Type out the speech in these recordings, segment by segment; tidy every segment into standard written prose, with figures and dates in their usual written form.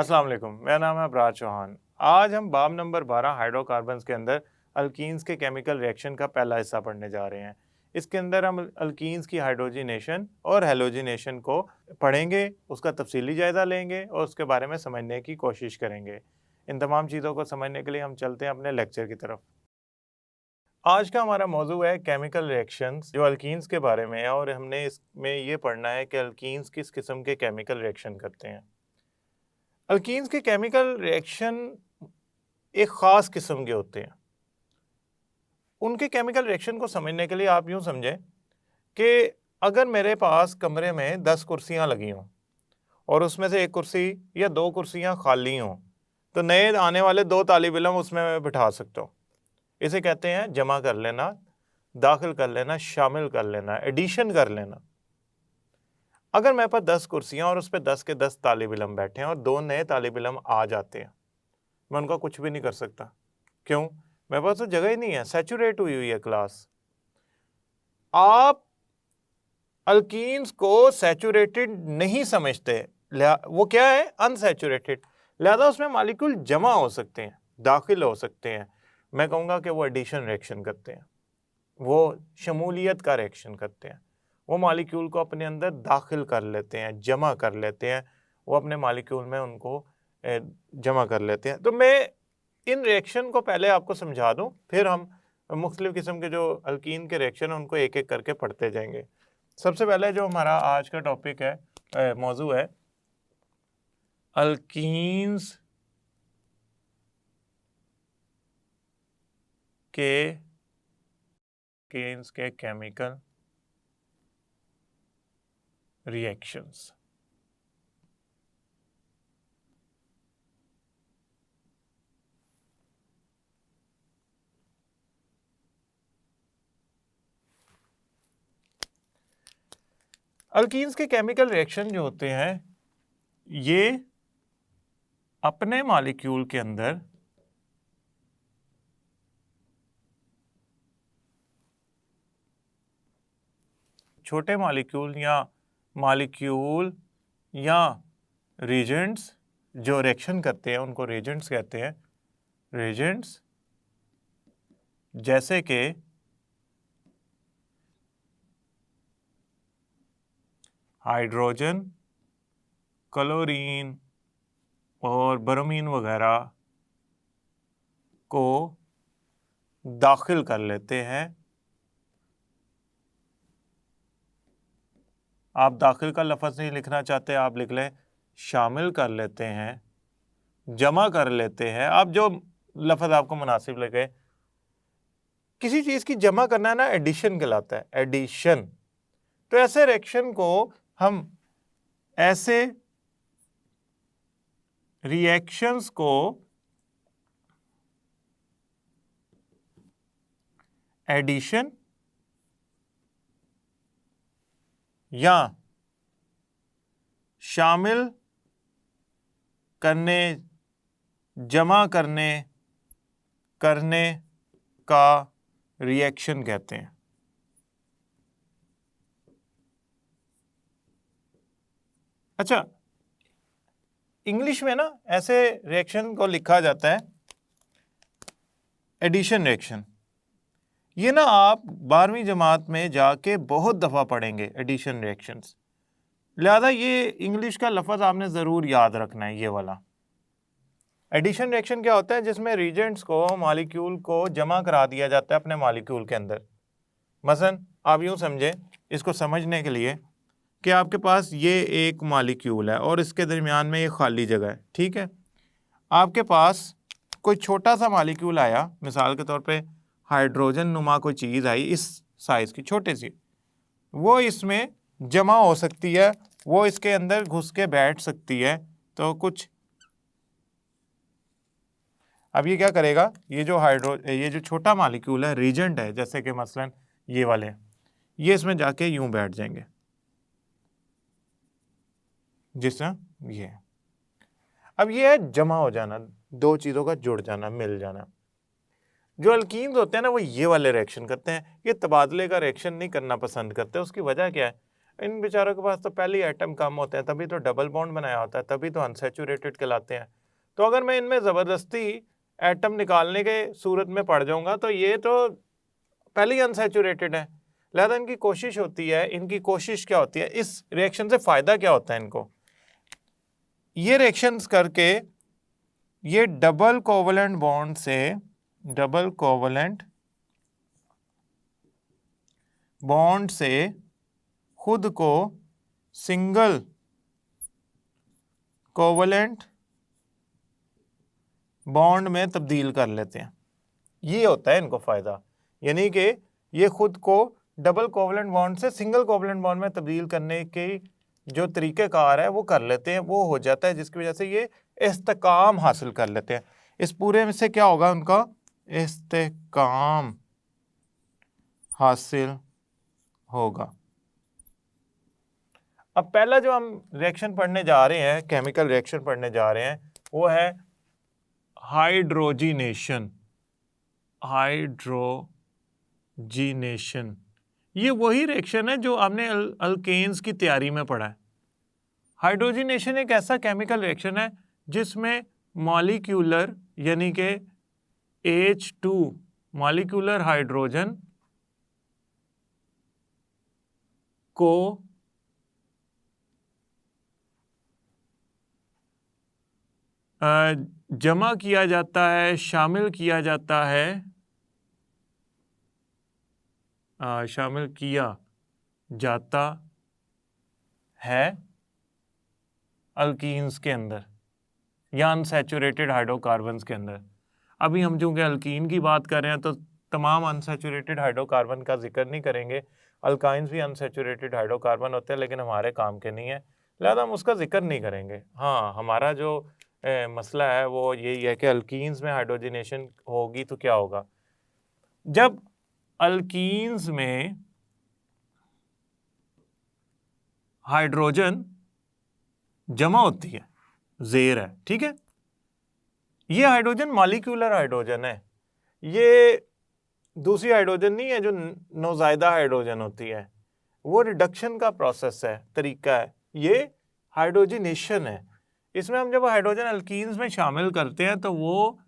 अस्सलाम वालेकुम, मेरा नाम है अबरार चौहान। आज हम बाब नंबर 12 हाइड्रोकार्बन्स के अंदर अल्कीन्स के केमिकल रिएक्शन का पहला हिस्सा पढ़ने जा रहे हैं। इसके अंदर हम अल्कीन्स की हाइड्रोजिनेशन और हैलोजिनेशन को पढ़ेंगे, उसका तफसीली जायज़ा लेंगे और उसके बारे में समझने की कोशिश करेंगे। इन तमाम चीज़ों को समझने के लिए हम चलते हैं अपने लेक्चर की तरफ। आज का हमारा मौजू है केमिकल रिएक्शंस जो अल्कीन्स के बारे में है और हमने इसमें ये पढ़ना है कि अल्कीन्स किस किस्म के केमिकल रिएक्शन करते हैं। अल्कीन्स के केमिकल रिएक्शन एक ख़ास किस्म के होते हैं। उनके केमिकल रिएक्शन को समझने के लिए आप यूँ समझें कि अगर मेरे पास कमरे में 10 कुर्सियाँ लगी हों और उसमें से एक कुर्सी या 2 कुर्सियाँ खाली हों, तो नए आने वाले 2 तालिब इल्म उसमें मैं बिठा सकता हूँ। इसे कहते हैं जमा कर लेना, दाखिल कर लेना, शामिल कर लेना, एडिशन कर लेना। अगर मेरे पास 10 कुर्सियाँ और उस पर 10 के 10 तालिब इल्म बैठे हैं और 2 नए तालिब इल्म आ जाते हैं, मैं उनका कुछ भी नहीं कर सकता। क्यों? मेरे पास तो जगह ही नहीं है, सैचुरेट हुई हुई है क्लास। आप अल्कीन्स को सैचुरेटेड नहीं समझते, वो क्या है? अनसैचुरेटेड। लिहाजा उसमें मालिक्यूल जमा हो सकते हैं, दाखिल हो सकते हैं। मैं कहूँगा कि वो एडिशन रिएक्शन करते हैं, वो शमूलियत का रिएक्शन करते हैं। वो मालिक्यूल को अपने अंदर दाखिल कर लेते हैं, जमा कर लेते हैं, वो अपने मालिक्यूल में उनको जमा कर लेते हैं। तो मैं इन रिएक्शन को पहले आपको समझा दूं, फिर हम मुख्तलिफ़ किस्म के जो अल्कीन के रिएक्शन हैं उनको एक एक करके पढ़ते जाएंगे। सबसे पहले जो हमारा आज का टॉपिक है, मौजू है अल्कीन्स के केमिकल रिएक्शंस। अल्कीन्स के केमिकल रिएक्शन जो होते हैं, ये अपने मॉलिक्यूल के अंदर छोटे मॉलिक्यूल या रिएजेंट्स जो रिएक्शन करते हैं उनको रिएजेंट्स कहते हैं। रिएजेंट्स जैसे कि हाइड्रोजन, क्लोरीन और ब्रोमीन वगैरह को दाखिल कर लेते हैं। आप दाखिल का लफ्ज़ नहीं लिखना चाहते, आप लिख लें शामिल कर लेते हैं, जमा कर लेते हैं। आप जो लफ्ज़ आपको मुनासिब लगे। किसी चीज़ की जमा करना ना एडिशन कहलाता है, एडिशन। तो ऐसे रिएक्शन को हम ऐसे रिएक्शंस को एडिशन या शामिल करने, जमा करने का रिएक्शन कहते हैं। अच्छा, इंग्लिश में ना ऐसे रिएक्शन को लिखा जाता है एडिशन रिएक्शन। ये ना आप 12वीं जमात में जाके बहुत दफ़ा पढ़ेंगे एडिशन रिएक्शंस। लिहाजा ये इंग्लिश का लफ्ज़ आपने ज़रूर याद रखना है, ये वाला। एडिशन रिएक्शन क्या होता है? जिसमें रिएजेंट्स को, मॉलिक्यूल को जमा करा दिया जाता है अपने मॉलिक्यूल के अंदर। मसलन आप यूँ समझें इसको समझने के लिए कि आपके पास ये एक मॉलिक्यूल है और इसके दरमियान में ये खाली जगह है, ठीक है। आपके पास कोई छोटा सा मॉलिक्यूल आया, मिसाल के तौर पे हाइड्रोजन नुमा कोई चीज़ आई इस साइज़ की छोटी सी, वो इसमें जमा हो सकती है, वो इसके अंदर घुस के बैठ सकती है। तो कुछ अब ये क्या करेगा, ये जो छोटा मॉलिक्यूल है, रीजेंट है, जैसे कि मसलन ये वाले, ये इसमें जाके यूं बैठ जाएंगे जिस तरह ये। अब ये है जमा हो जाना, दो चीज़ों का जुड़ जाना, मिल जाना। जो अल्कीन्स होते हैं ना, वो ये वाले रिएक्शन करते हैं। ये तबादले का रिएक्शन नहीं करना पसंद करते। उसकी वजह क्या है? इन बेचारों के पास तो पहले ही एटम कम होते हैं, तभी तो डबल बॉन्ड बनाया होता है, तभी तो अनसैचुरेटेड कहलाते हैं। तो अगर मैं इनमें ज़बरदस्ती एटम निकालने के सूरत में पड़ जाऊंगा तो ये तो पहले ही अनसैचुरेटेड है। लिहाजा इनकी कोशिश होती है, इनकी कोशिश क्या होती है, इस रिएक्शन से फ़ायदा क्या होता है इनको, ये रिएक्शंस करके ये डबल कोवलेंट बॉन्ड से, डबल कोवलेंट बॉन्ड से खुद को सिंगल कोवलेंट बॉन्ड में तब्दील कर लेते हैं। ये होता है इनको फ़ायदा, यानी कि ये खुद को डबल कोवलेंट बॉन्ड से सिंगल कोवलेंट बॉन्ड में तब्दील करने के जो तरीक़ेकार है वो कर लेते हैं, वो हो जाता है, जिसकी वजह से ये इस्तेकाम हासिल कर लेते हैं। इस पूरे में से क्या होगा, उनका इस्तेकाम हासिल होगा। अब पहला जो हम रिएक्शन पढ़ने जा रहे हैं, केमिकल रिएक्शन पढ़ने जा रहे हैं, वो है हाइड्रोजिनेशन। हाइड्रोजिनेशन ये वही रिएक्शन है जो आपने अल्केन्स की तैयारी में पढ़ा है। हाइड्रोजिनेशन एक ऐसा केमिकल रिएक्शन है जिसमें मॉलिक्यूलर यानी कि H2 मॉलिक्यूलर हाइड्रोजन को जमा किया जाता है, शामिल किया जाता है, शामिल किया जाता है अल्कीन्स के अंदर या अनसैचुरेटेड हाइड्रोकार्बन्स के अंदर। अभी हम चूँकि अल्कीन की बात कर रहे हैं तो तमाम अनसैचुरेटेड हाइड्रोकार्बन का जिक्र नहीं करेंगे। अल्काइंस भी अनसैचुरेटेड हाइड्रोकार्बन होते हैं लेकिन हमारे काम के नहीं है, लिहाजा हम उसका जिक्र नहीं करेंगे। हाँ, हमारा जो मसला है वो यही है कि अल्कीन्स में हाइड्रोजिनेशन होगी तो क्या होगा, जब अल्कीन्स में हाइड्रोजन जमा होती है, ज़ेर है, ठीक है, ये हाइड्रोजन मॉलिक्यूलर हाइड्रोजन है, ये दूसरी हाइड्रोजन नहीं है जो नौज़ायदा हाइड्रोजन होती है, वो रिडक्शन का प्रोसेस है, तरीका है, ये हाइड्रोजिनेशन है। इसमें हम जब हाइड्रोजन अल्कीन्स में शामिल करते हैं तो वो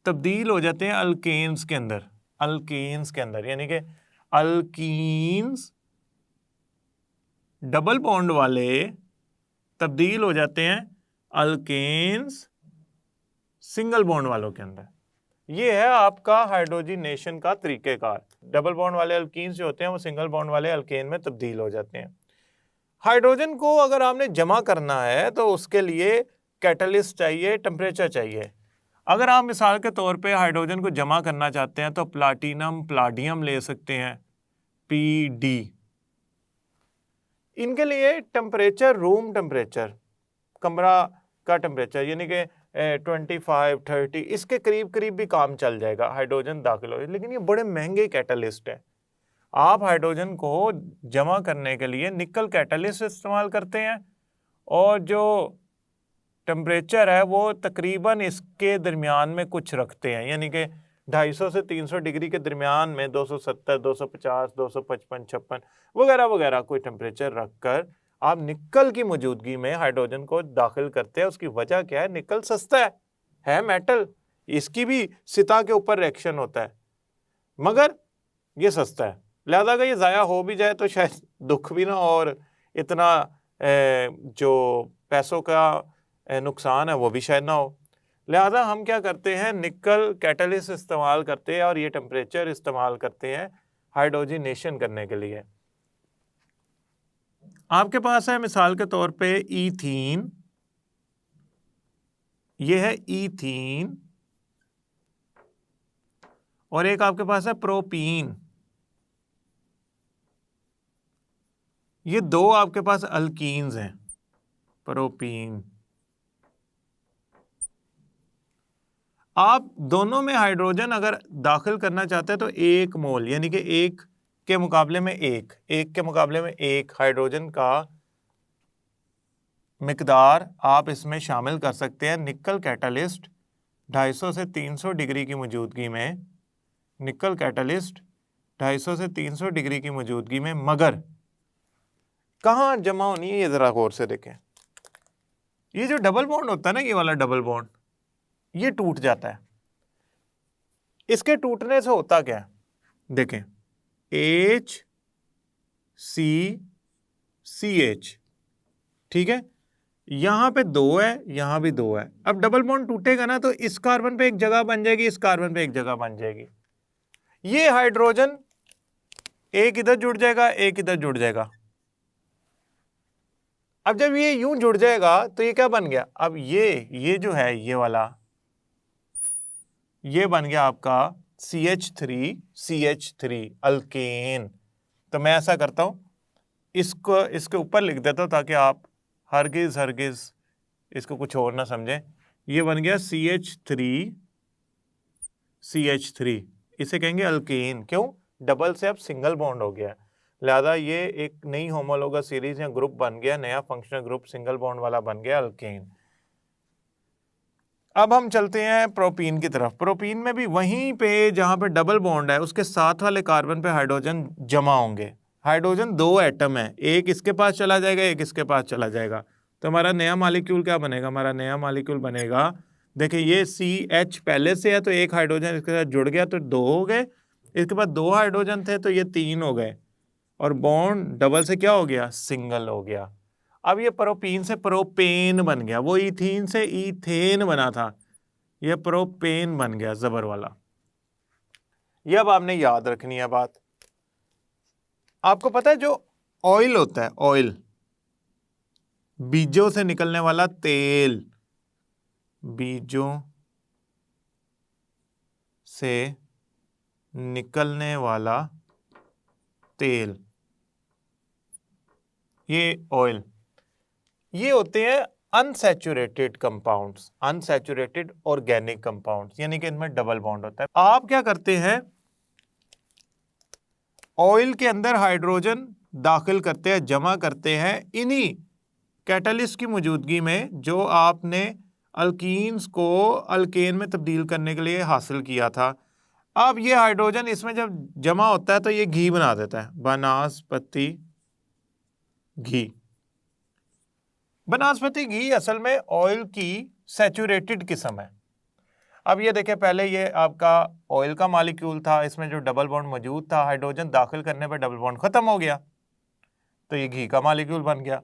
तब्दील हो जाते हैं अल्केन्स के अंदर, अल्केन्स के अंदर, यानी कि अल्कीन्स डबल बॉन्ड वाले तब्दील हो जाते हैं अल्केन्स सिंगल बॉन्ड वालों के अंदर। ये है आपका हाइड्रोजिनेशन का तरीक़ेकार। डबल बॉन्ड वाले अल्कीन्स जो होते हैं वो सिंगल बॉन्ड वाले अल्केन में तब्दील हो जाते हैं। हाइड्रोजन को अगर आपने जमा करना है तो उसके लिए कैटलिस्ट चाहिए, टेम्परेचर चाहिए। अगर आप मिसाल के तौर पे हाइड्रोजन को जमा करना चाहते हैं तो प्लाटिनम प्लाडियम ले सकते हैं, PD। इनके लिए टेम्परेचर, रूम टेम्परेचर, कमरा का टेम्परेचर यानी कि 25-30 इसके करीब करीब भी काम चल जाएगा, हाइड्रोजन दाखिल हो। लेकिन ये बड़े महंगे कैटलिस्ट हैं। आप हाइड्रोजन को जमा करने के लिए निकल कैटलिस्ट इस्तेमाल करते हैं और जो टेम्परेचर है वो तकरीबन इसके दरमियान में कुछ रखते हैं, यानी कि 250 से 300 डिग्री के दरमियान में 270, 250, 255, 56 वगैरह वगैरह कोई टेम्परेचर रखकर आप निकल की मौजूदगी में हाइड्रोजन को दाखिल करते हैं। उसकी वजह क्या है, निकल सस्ता है मेटल, इसकी भी सतह के ऊपर रिएक्शन होता है मगर ये सस्ता है, लिहाजा अगर ये ज़ाया हो भी जाए तो शायद दुख भी ना हो और इतना जो पैसों का नुकसान है वो भी शायद ना हो। लिहाजा हम क्या करते हैं, निकल कैटलिस्ट इस्तेमाल करते हैं और ये टेम्परेचर इस्तेमाल करते हैं हाइड्रोजिनेशन करने के लिए। आपके पास है मिसाल के तौर पे ईथीन, ये है ईथीन, और एक आपके पास है प्रोपीन। ये दो आपके पास अल्कीन्स हैं, प्रोपीन। आप दोनों में हाइड्रोजन अगर दाखिल करना चाहते हैं तो 1 मोल यानी कि एक के मुकाबले में एक के मुकाबले में एक हाइड्रोजन का मिकदार आप इसमें शामिल कर सकते हैं। निकल कैटलिस्ट 250 से 300 डिग्री की मौजूदगी में, निकल कैटलिस्ट 250 से 300 डिग्री की मौजूदगी में, मगर कहाँ जमा होनी है ये जरा गौर से देखें। ये जो डबल बॉन्ड होता है ना, ये वाला डबल बॉन्ड, ये टूट जाता है। इसके टूटने से होता क्या है, देखें HCCH, ठीक है, यहां पे 2 है, यहां भी 2 है। अब डबल बॉन्ड टूटेगा ना तो इस कार्बन पे एक जगह बन जाएगी, इस कार्बन पे एक जगह बन जाएगी। ये हाइड्रोजन एक इधर जुड़ जाएगा, एक इधर जुड़ जाएगा। अब जब ये यूं जुड़ जाएगा तो ये क्या बन गया, अब ये जो है ये वाला, ये बन गया आपका CH3CH3 अल्केन। तो मैं ऐसा करता हूं, इसको इसके ऊपर लिख देता हूं ताकि आप हरगिज इसको कुछ और ना समझें। ये बन गया CH3CH3, इसे कहेंगे अल्केन। क्यों, डबल से अब सिंगल बॉन्ड हो गया, लिहाजा ये एक नई होमोलोगस सीरीज या ग्रुप बन गया, नया फंक्शनल ग्रुप सिंगल बॉन्ड वाला बन गया अल्केन। अब हम चलते हैं प्रोपीन की तरफ। प्रोपीन में भी वहीं पे जहां पे डबल बॉन्ड है उसके साथ वाले कार्बन पे हाइड्रोजन जमा होंगे। हाइड्रोजन 2 एटम है, एक इसके पास चला जाएगा, एक इसके पास चला जाएगा। तो हमारा नया मॉलिक्यूल क्या बनेगा, हमारा नया मॉलिक्यूल बनेगा, देखिए ये CH पहले से है तो एक हाइड्रोजन इसके साथ जुड़ गया तो 2 हो गए, इसके बाद 2 हाइड्रोजन थे तो ये 3 हो गए, और बॉन्ड डबल से क्या हो गया, सिंगल हो गया। अब ये प्रोपीन से प्रोपेन बन गया, वो इथीन से इथेन बना था, ये प्रोपेन बन गया जबर वाला। ये अब आपने याद रखनी है बात। आपको पता है जो ऑयल होता है, ऑयल, बीजों से निकलने वाला तेल, बीजों से निकलने वाला तेल, ये ऑयल, ये होते हैं unsaturated compounds, unsaturated organic compounds, यानी कि इनमें डबल बॉन्ड होता है। आप क्या करते हैं, ऑयल के अंदर हाइड्रोजन दाखिल करते हैं, जमा करते हैं इन्हीं कैटलिस्ट की मौजूदगी में जो आपने अल्कीन्स को अल्केन में तब्दील करने के लिए हासिल किया था। अब ये हाइड्रोजन इसमें जब जमा होता है तो ये घी बना देता है, वनस्पति घी। वनस्पति घी असल में ऑयल की सैचुरेटेड किस्म है। अब ये देखें, पहले ये आपका ऑयल का मॉलिक्यूल था, इसमें जो डबल बॉन्ड मौजूद था, हाइड्रोजन दाखिल करने पर डबल बॉन्ड खत्म हो गया तो ये घी का मॉलिक्यूल बन गया।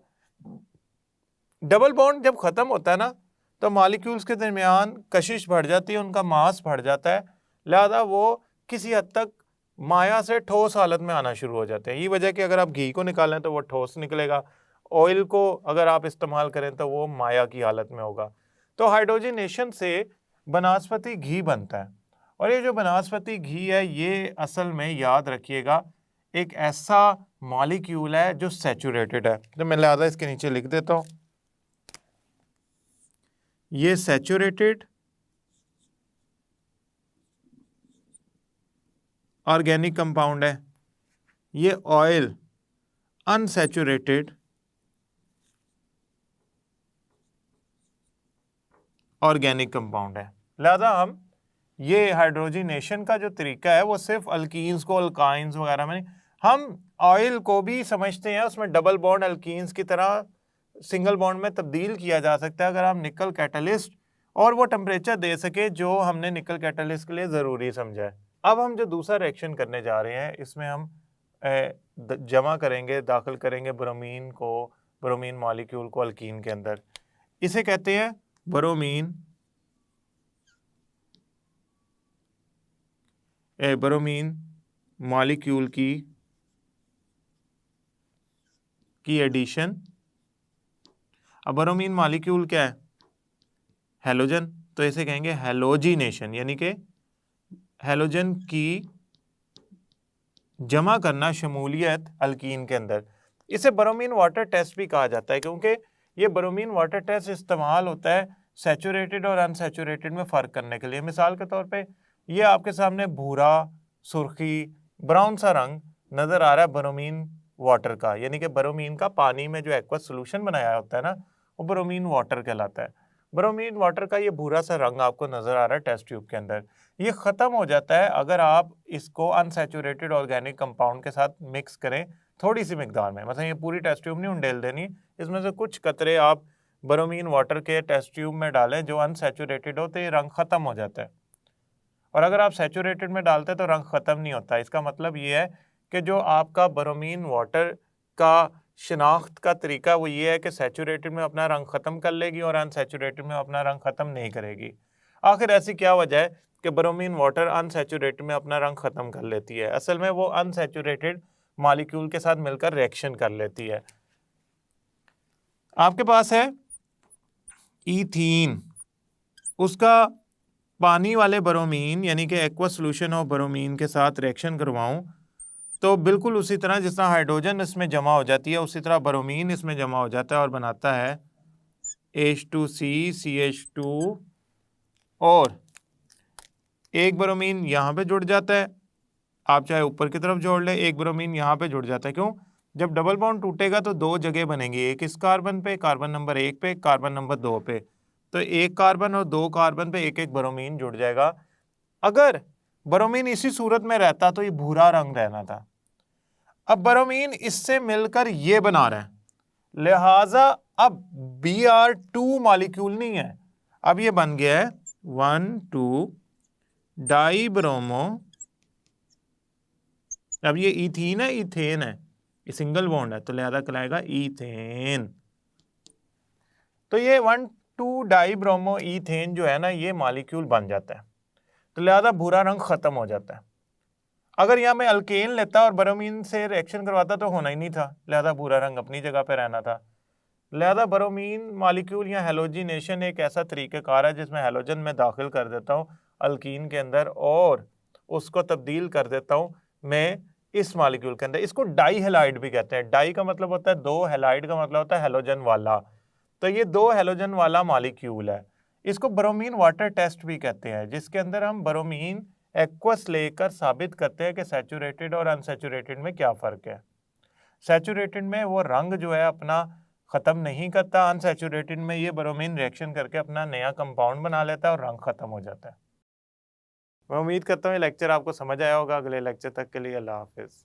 डबल बॉन्ड जब खत्म होता है ना तो मॉलिक्यूल्स के दरमियान कशिश बढ़ जाती है, उनका मास बढ़ जाता है, लिहाजा वो किसी हद तक माया से ठोस हालत में आना शुरू हो जाते हैं। ये वजह कि अगर आप घी को निकालें तो वो ठोस निकलेगा, ऑयल को अगर आप इस्तेमाल करें तो वो माया की हालत में होगा। तो हाइड्रोजनेशन से वनस्पति घी बनता है, और ये जो वनस्पति घी है ये असल में याद रखिएगा एक ऐसा मॉलिक्यूल है जो सैचुरेटेड है। तो मैं लिहाजा इसके नीचे लिख देता हूँ, ये सैचुरेटेड ऑर्गेनिक कंपाउंड है, ये ऑयल अनसैचुरेटेड ऑर्गेनिक कंपाउंड है। लिहाजा हम ये हाइड्रोजनेशन का जो तरीका है वो सिर्फ अल्कीन्स को अल्काइंस वगैरह में नहीं, हम ऑयल को भी समझते हैं उसमें डबल बॉन्ड अल्कीन्स की तरह सिंगल बॉन्ड में तब्दील किया जा सकता है अगर हम निकल कैटलिस्ट और वो टेम्परेचर दे सके जो हमने निकल कैटलिस्ट के लिए ज़रूरी समझा है। अब हम जो दूसरा रिएक्शन करने जा रहे हैं इसमें हम जमा करेंगे, दाखिल करेंगे ब्रोमीन को, ब्रोमीन मॉलिक्यूल को अल्कीन के अंदर। इसे कहते हैं ब्रोमीन ब्रोमीन मॉलिक्यूल की एडिशन। अब ब्रोमीन मॉलिक्यूल क्या है, हैलोजन, तो इसे कहेंगे हैलोजिनेशन, यानी कि हैलोजन की जमा करना, शमूलियत अल्कीन के अंदर। इसे ब्रोमीन वाटर टेस्ट भी कहा जाता है क्योंकि ये ब्रोमीन वाटर टेस्ट इस्तेमाल होता है सैचुरेटेड और अनसैचुरेटेड में फ़र्क करने के लिए। मिसाल के तौर पे ये आपके सामने भूरा, सुर्खी, ब्राउन सा रंग नज़र आ रहा है ब्रोमीन वाटर का, यानी कि ब्रोमीन का पानी में जो एक्वस सोल्यूशन बनाया होता है ना वो ब्रोमीन वाटर कहलाता है। ब्रोमीन वाटर का ये भूरा सा रंग आपको नज़र आ रहा है टेस्ट ट्यूब के अंदर, ये ख़त्म हो जाता है अगर आप इसको अनसैचुरेटेड ऑर्गेनिक कंपाउंड के साथ मिक्स करें थोड़ी सी मिकदार में, मतलब ये पूरी टेस्ट ट्यूब नहीं उंडेल देनी, इसमें से कुछ कतरे आप ब्रोमीन वाटर के टेस्ट ट्यूब में डालें जो अनसैचुरेटेड हो, तो ये रंग ख़त्म हो जाता है। और अगर आप सैचुरेटेड में डालते तो रंग ख़त्म नहीं होता। इसका मतलब ये है कि जो आपका ब्रोमीन वाटर का शिनाख्त का तरीका वो ये है कि सैचुरेटेड में अपना रंग ख़त्म कर लेगी और अनसैचुरेटेड में अपना रंग ख़त्म नहीं करेगी। आखिर ऐसी क्या वजह है कि ब्रोमीन वाटर अनसैचुरेटेड में अपना रंग ख़त्म कर लेती है? असल में वो अनसैचुरेटेड मॉलिक्यूल के साथ मिलकर रिएक्शन कर लेती है। आपके पास है ईथीन, उसका पानी वाले ब्रोमीन यानी कि एक्वा सोल्यूशन ऑफ ब्रोमीन के साथ रिएक्शन करवाऊं तो बिल्कुल उसी तरह जिस तरह हाइड्रोजन इसमें जमा हो जाती है उसी तरह ब्रोमीन इसमें जमा हो जाता है और बनाता है H2CCH2 और एक ब्रोमीन यहाँ पे जुड़ जाता है, आप चाहे ऊपर की तरफ जोड़ ले, एक ब्रोमीन यहाँ पे जुड़ जाता है। क्यों? जब डबल बॉन्ड टूटेगा तो दो जगह बनेंगी, एक इस कार्बन पे, कार्बन नंबर 1 पे, कार्बन नंबर 2 पे, तो एक कार्बन और दो कार्बन पे एक एक ब्रोमीन जुड़ जाएगा। अगर ब्रोमीन इसी सूरत में रहता तो ये भूरा रंग रहना था। अब ब्रोमीन इससे मिलकर ये बना रहा है, लिहाजा अब Br2 मॉलिक्यूल नहीं है, अब ये बन गया है 1,2 डाइब्रोमो। अब ये इथीन है, इथेन है, ये सिंगल बॉन्ड है तो लिहाजा कहलाएगा इथेन। तो ये 1,2 डाइब्रोमो इथेन जो है ना ये मॉलिक्यूल बन जाता है, तो लिहाजा भूरा रंग खत्म हो जाता है। अगर यहाँ मैं अल्केन लेता और ब्रोमीन से रिएक्शन करवाता तो होना ही नहीं था, लिहाजा भूरा रंग अपनी जगह पे रहना था। लिहाजा ब्रोमीन मॉलिक्यूल या हेलोजिनेशन एक ऐसा तरीक़ाकार है जिसमें हेलोजन में दाखिल कर देता हूँ अल्कीन के अंदर और उसको तब्दील कर देता हूँ मैं इस मॉलिक्यूल के अंदर। इसको डाई हेलाइड भी कहते हैं। डाई का मतलब होता है दो, हेलाइड का मतलब होता है हेलोजन वाला। तो ये दो हेलोजन वाला मॉलिक्यूल है। इसको ब्रोमीन वाटर टेस्ट भी कहते हैं, जिसके अंदर हम ब्रोमीन एक्वस लेकर साबित करते हैं कि सैचुरेटेड और अनसैचुरेटेड में क्या फ़र्क है। सैचुरेटेड में वो रंग जो है अपना ख़त्म नहीं करता, अनसैचुरेटेड में ये ब्रोमीन रिएक्शन करके अपना नया कंपाउंड बना लेता है और रंग ख़त्म हो जाता है। मैं उम्मीद करता हूँ ये लेक्चर आपको समझ आया होगा। अगले लेक्चर तक के लिए अल्लाह हाफिज़।